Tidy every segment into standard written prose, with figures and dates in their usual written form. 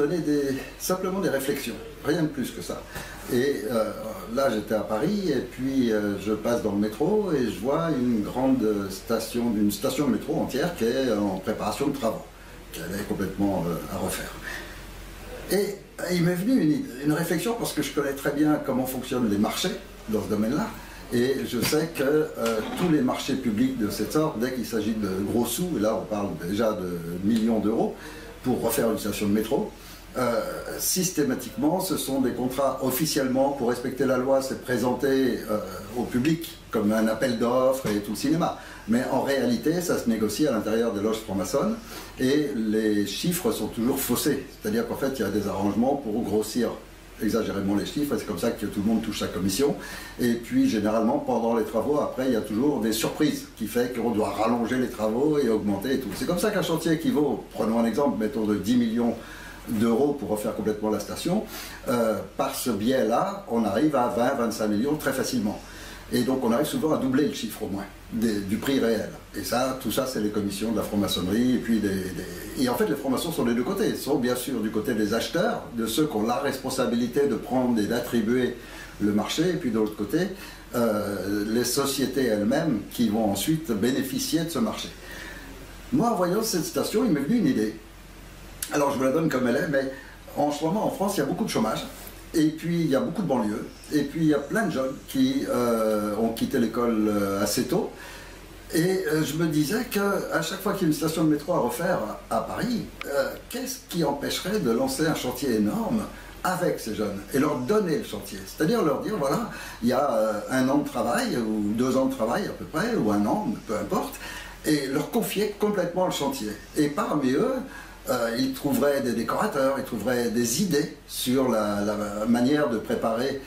donner simplement des réflexions, rien de plus que ça. Et là, j'étais à Paris, et puis je passe dans le métro, et je vois une station de métro entière qui est en préparation de travaux, qu'elle est complètement à refaire. Et il m'est venu une réflexion, parce que je connais très bien comment fonctionnent les marchés dans ce domaine-là, et je sais que tous les marchés publics de cette sorte, dès qu'il s'agit de gros sous, et là on parle déjà de millions d'euros, pour refaire une station de métro, systématiquement ce sont des contrats officiellement, pour respecter la loi, c'est présenté au public comme un appel d'offres et tout le cinéma. Mais en réalité, ça se négocie à l'intérieur des loges franc-maçonnes et les chiffres sont toujours faussés. C'est-à-dire qu'en fait, il y a des arrangements pour grossir exagérément les chiffres, et c'est comme ça que tout le monde touche sa commission. Et puis, généralement, pendant les travaux, après, il y a toujours des surprises qui fait qu'on doit rallonger les travaux et augmenter et tout. C'est comme ça qu'un chantier qui vaut, prenons un exemple, mettons de 10 millions d'euros pour refaire complètement la station, par ce biais-là, on arrive à 20-25 millions très facilement. Et donc on arrive souvent à doubler le chiffre au moins du prix réel. Et ça, tout ça, c'est les commissions de la franc-maçonnerie. Et puis et en fait, les francs-maçons sont des deux côtés. Ils sont bien sûr du côté des acheteurs, de ceux qui ont la responsabilité de prendre et d'attribuer le marché. Et puis de l'autre côté, les sociétés elles-mêmes qui vont ensuite bénéficier de ce marché. Moi, en voyant cette station, il m'est venu une idée. Alors je vous la donne comme elle est, mais en ce moment en France, il y a beaucoup de chômage. Et puis il y a beaucoup de banlieues, et puis il y a plein de jeunes qui ont quitté l'école assez tôt. Et je me disais qu'à chaque fois qu'il y a une station de métro à refaire à Paris, qu'est-ce qui empêcherait de lancer un chantier énorme avec ces jeunes et leur donner le chantier? C'est-à-dire leur dire, voilà, il y a 1 an de travail, ou 2 ans de travail à peu près, ou 1 an, peu importe, et leur confier complètement le chantier. Et parmi eux, ils trouveraient des décorateurs, ils trouveraient des idées sur la manière de préparer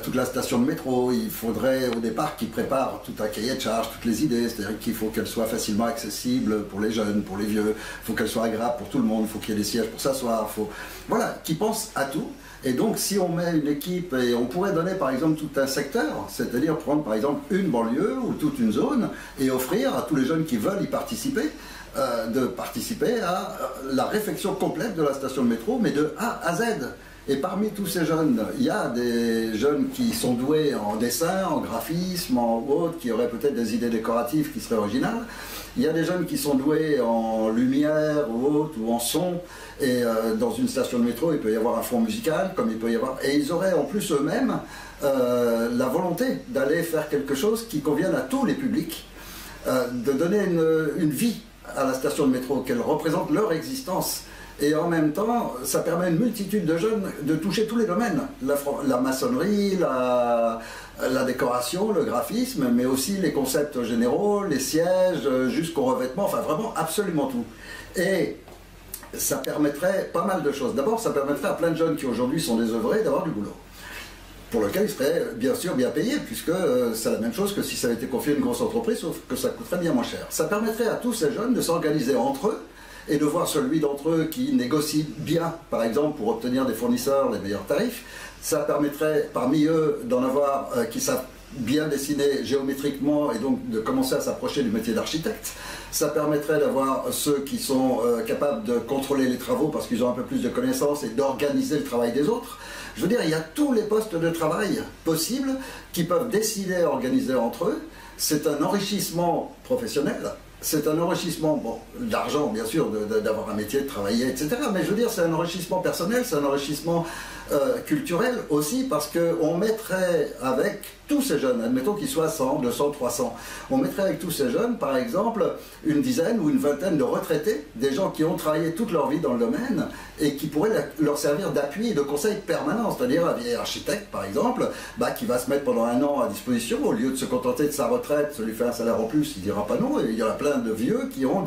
toute la station de métro. Il faudrait au départ qu'ils préparent tout un cahier de charges, toutes les idées, c'est-à-dire qu'il faut qu'elles soient facilement accessibles pour les jeunes, pour les vieux, il faut qu'elles soient agréables pour tout le monde, il faut qu'il y ait des sièges pour s'asseoir, voilà, qu'ils pensent à tout. Et donc si on met une équipe, et on pourrait donner par exemple tout un secteur, c'est-à-dire prendre par exemple une banlieue ou toute une zone et offrir à tous les jeunes qui veulent y participer, de participer à la réfection complète de la station de métro, mais de A à Z. Et parmi tous ces jeunes, il y a des jeunes qui sont doués en dessin, en graphisme, en autre, qui auraient peut-être des idées décoratives qui seraient originales. Il y a des jeunes qui sont doués en lumière ou autre, ou en son. Et dans une station de métro, il peut y avoir un fond musical, comme il peut y avoir... Et ils auraient en plus eux-mêmes la volonté d'aller faire quelque chose qui convienne à tous les publics, de donner une vie à la station de métro, qu'elle représente leur existence. Et en même temps, ça permet à une multitude de jeunes de toucher tous les domaines. La maçonnerie, la décoration, le graphisme, mais aussi les concepts généraux, les sièges, jusqu'au revêtement, enfin vraiment absolument tout. Et ça permettrait pas mal de choses. D'abord, ça permettrait à plein de jeunes qui aujourd'hui sont désœuvrés d'avoir du boulot, pour lequel ils seraient bien sûr bien payés, puisque c'est la même chose que si ça avait été confié à une grosse entreprise, sauf que ça coûterait bien moins cher. Ça permettrait à tous ces jeunes de s'organiser entre eux, et de voir celui d'entre eux qui négocie bien, par exemple, pour obtenir des fournisseurs les meilleurs tarifs. Ça permettrait parmi eux d'en avoir qui savent bien dessiner géométriquement et donc de commencer à s'approcher du métier d'architecte. Ça permettrait d'avoir ceux qui sont capables de contrôler les travaux parce qu'ils ont un peu plus de connaissances et d'organiser le travail des autres. Je veux dire, il y a tous les postes de travail possibles qui peuvent décider à organiser entre eux. C'est un enrichissement professionnel. C'est un enrichissement, bon, d'argent bien sûr, d'avoir un métier, de travailler, etc. Mais je veux dire, c'est un enrichissement personnel, c'est un enrichissement culturel aussi, parce qu'on mettrait avec tous ces jeunes, admettons qu'ils soient 100, 200, 300, on mettrait avec tous ces jeunes, par exemple, une dizaine ou une vingtaine de retraités, des gens qui ont travaillé toute leur vie dans le domaine et qui pourraient leur servir d'appui et de conseil permanent, c'est-à-dire un vieil architecte, par exemple, qui va se mettre pendant 1 an à disposition, au lieu de se contenter de sa retraite, se lui faire un salaire en plus, il dira pas non, et il y en a plein de vieux qui ont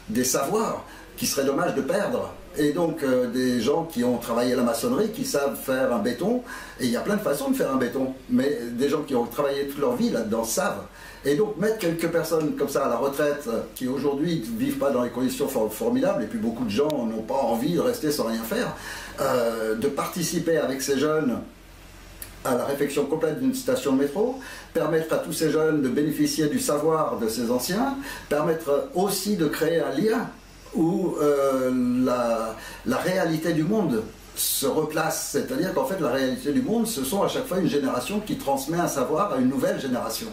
des savoirs qui serait dommage de perdre. Et donc des gens qui ont travaillé à la maçonnerie, qui savent faire un béton, et il y a plein de façons de faire un béton, mais des gens qui ont travaillé toute leur vie là-dedans savent. Et donc mettre quelques personnes comme ça à la retraite, qui aujourd'hui ne vivent pas dans les conditions formidables, et puis beaucoup de gens n'ont pas envie de rester sans rien faire, de participer avec ces jeunes à la réfection complète d'une station de métro, permettre à tous ces jeunes de bénéficier du savoir de ces anciens, permettre aussi de créer un lien où la réalité du monde se replace. C'est-à-dire qu'en fait, la réalité du monde, ce sont à chaque fois une génération qui transmet un savoir à une nouvelle génération.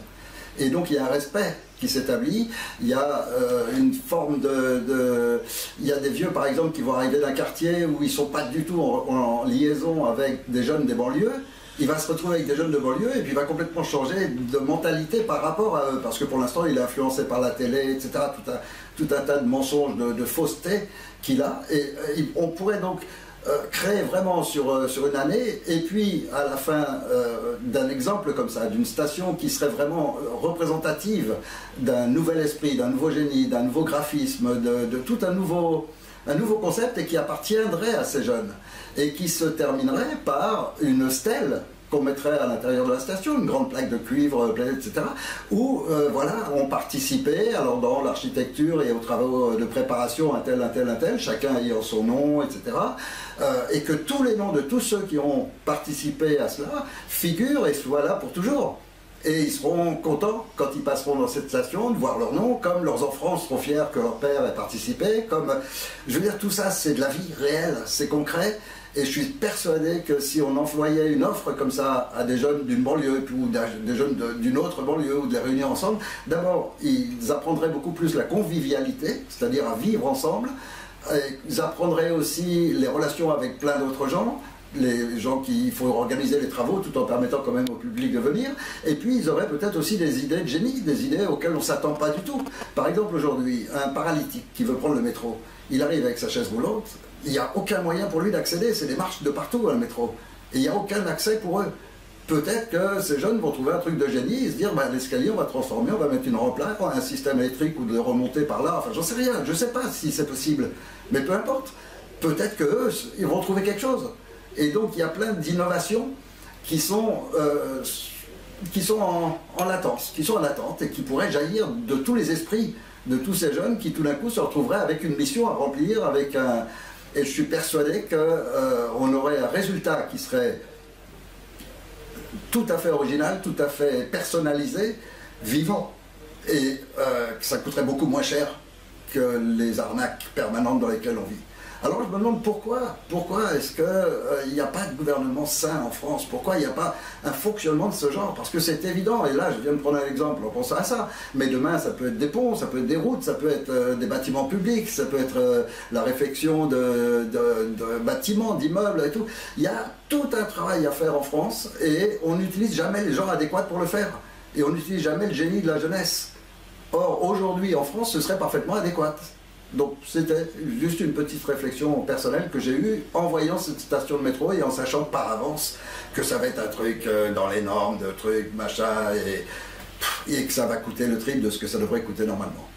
Et donc, il y a un respect qui s'établit. Il y a une forme il y a des vieux, par exemple, qui vont arriver d'un quartier où ils ne sont pas du tout en liaison avec des jeunes des banlieues. Il va se retrouver avec des jeunes de banlieue et puis il va complètement changer de mentalité par rapport à eux, parce que pour l'instant il est influencé par la télé, etc. Tout un tas de mensonges, de fausseté qu'il a. Et on pourrait donc créer vraiment sur une année, et puis à la fin d'un exemple comme ça, d'une station qui serait vraiment représentative d'un nouvel esprit, d'un nouveau génie, d'un nouveau graphisme, de tout un nouveau concept, et qui appartiendrait à ces jeunes, et qui se terminerait par une stèle qu'on mettrait à l'intérieur de la station, une grande plaque de cuivre, etc., où voilà, on participait alors dans l'architecture et aux travaux de préparation, un tel, chacun ayant son nom, etc., et que tous les noms de tous ceux qui ont participé à cela figurent et soient là pour toujours. Et ils seront contents, quand ils passeront dans cette station, de voir leur nom, comme leurs enfants seront fiers que leur père ait participé, comme... Je veux dire, tout ça, c'est de la vie réelle, c'est concret, et je suis persuadé que si on employait une offre comme ça à des jeunes d'une banlieue, ou des jeunes d'une autre banlieue, ou de les réunir ensemble, d'abord, ils apprendraient beaucoup plus la convivialité, c'est-à-dire à vivre ensemble, et ils apprendraient aussi les relations avec plein d'autres gens, les gens il faut organiser les travaux tout en permettant quand même au public de venir, et puis ils auraient peut-être aussi des idées de génie, des idées auxquelles on ne s'attend pas du tout. Par exemple, aujourd'hui, un paralytique qui veut prendre le métro, il arrive avec sa chaise roulante, il n'y a aucun moyen pour lui d'accéder, c'est des marches de partout à le métro, et il n'y a aucun accès pour eux. Peut-être que ces jeunes vont trouver un truc de génie et se dire, ben, l'escalier on va transformer, on va mettre une rampe là, un système électrique ou de remonter par là, enfin j'en sais rien, je ne sais pas si c'est possible, mais peu importe, peut-être qu'eux, ils vont trouver quelque chose. Et donc il y a plein d'innovations qui sont en latence, et qui pourraient jaillir de tous les esprits de tous ces jeunes qui tout d'un coup se retrouveraient avec une mission à remplir, et je suis persuadé qu'on aurait un résultat qui serait tout à fait original, tout à fait personnalisé, vivant, et que ça coûterait beaucoup moins cher que les arnaques permanentes dans lesquelles on vit. Alors je me demande pourquoi est-ce qu'il n'y a pas de gouvernement sain en France? Pourquoi il n'y a pas un fonctionnement de ce genre? Parce que c'est évident, et là je viens de prendre un exemple en pensant à ça, mais demain ça peut être des ponts, ça peut être des routes, ça peut être des bâtiments publics, ça peut être la réfection de bâtiments, d'immeubles et tout. Il y a tout un travail à faire en France, et on n'utilise jamais les gens adéquats pour le faire, et on n'utilise jamais le génie de la jeunesse. Or aujourd'hui en France ce serait parfaitement adéquat. Donc c'était juste une petite réflexion personnelle que j'ai eue en voyant cette station de métro et en sachant par avance que ça va être un truc dans les normes, de trucs, machin, et que ça va coûter le triple de ce que ça devrait coûter normalement.